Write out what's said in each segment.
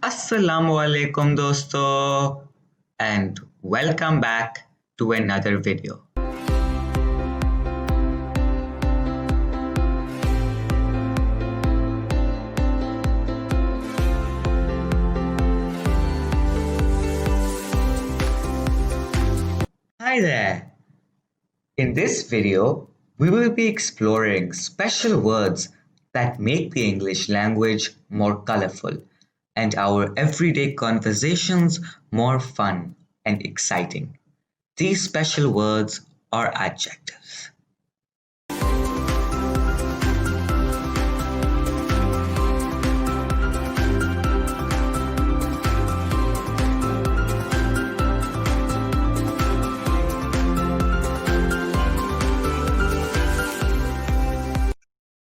Assalamu alaikum dosto and welcome back to another video. Hi there. In this video, we will be exploring special words that make the English language more colorful and our everyday conversations more fun and exciting. These special words are adjectives.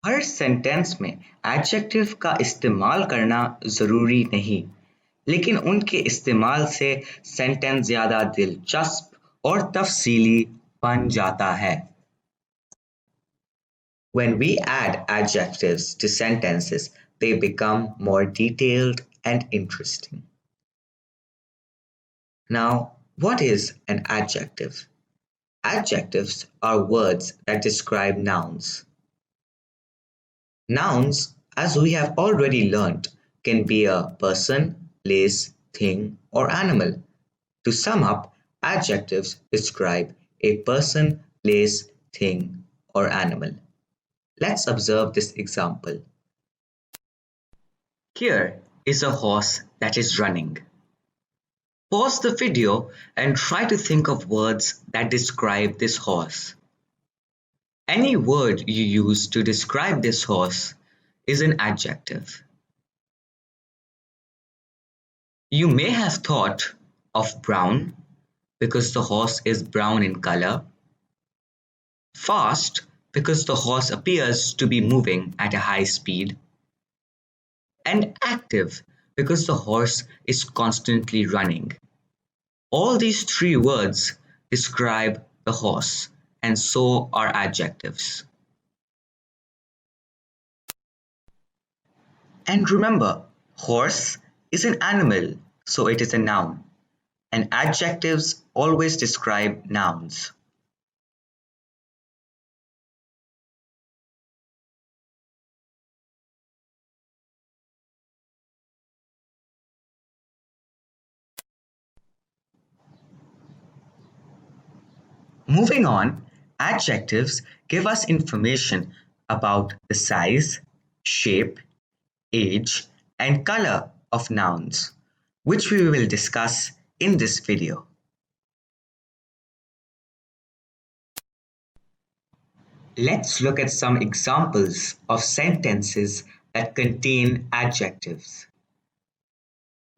Her sentence में adjective का इस्तेमाल करना ज़रूरी नहीं, लेकिन उनके इस्तेमाल से सेंटेंस ज़्यादा दिलचस्प और तफसीली बन जाता है. When we add adjectives to sentences, they become more detailed and interesting. Now, what is an adjective? Adjectives are words that describe nouns. Nouns, as we have already learnt, can be a person, place, thing, or animal. To sum up, adjectives describe a person, place, thing, or animal. Let's observe this example. Here is a horse that is running. Pause the video and try to think of words that describe this horse. Any word you use to describe this horse is an adjective. You may have thought of brown because the horse is brown in color, fast because the horse appears to be moving at a high speed, and active because the horse is constantly running. All these three words describe the horse, and so are adjectives. And remember, horse is an animal, so it is a noun, and adjectives always describe nouns. Moving on, adjectives give us information about the size, shape, age, and color of nouns, which we will discuss in this video. Let's look at some examples of sentences that contain adjectives.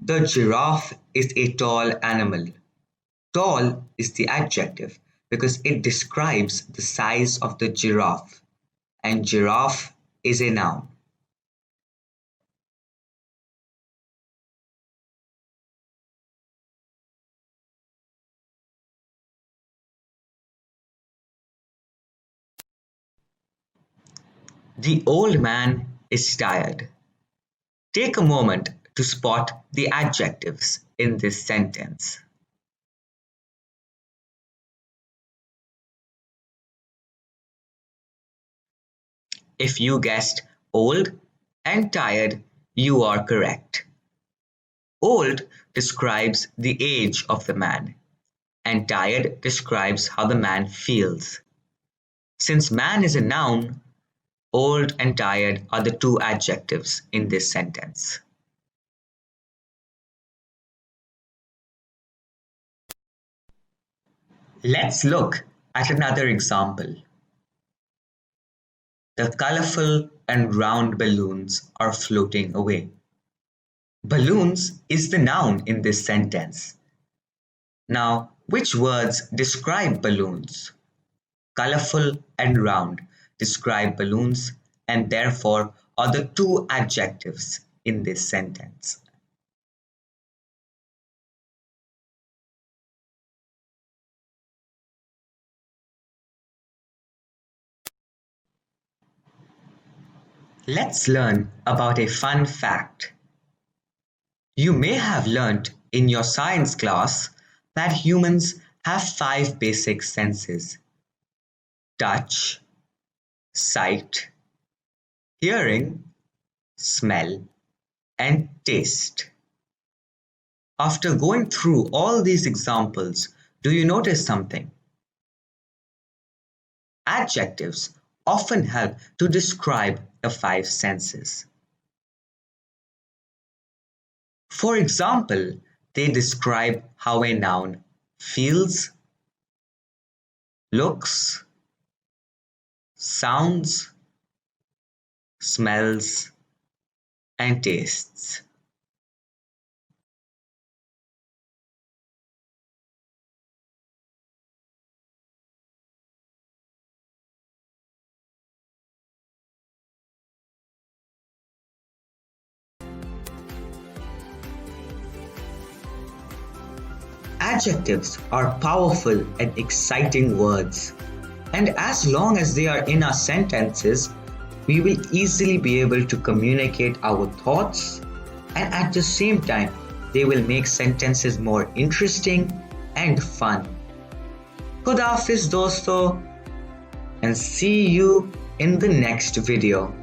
The giraffe is a tall animal. Tall is the adjective because it describes the size of the giraffe, and giraffe is a noun. The old man is tired. Take a moment to spot the adjectives in this sentence. If you guessed old and tired, you are correct. Old describes the age of the man, and tired describes how the man feels. Since man is a noun, old and tired are the two adjectives in this sentence. Let's look at another example. The colorful and round balloons are floating away. Balloons is the noun in this sentence. Now, which words describe balloons? Colorful and round describe balloons and therefore are the two adjectives in this sentence. Let's learn about a fun fact. You may have learnt in your science class that humans have five basic senses: touch, sight, hearing, smell, and taste. After going through all these examples, do you notice something? Adjectives often help to describe the five senses. For example, they describe how a noun feels, looks, sounds, smells, and tastes. Adjectives are powerful and exciting words, and as long as they are in our sentences, we will easily be able to communicate our thoughts, and at the same time, they will make sentences more interesting and fun. Khuda Hafiz dosto, and see you in the next video.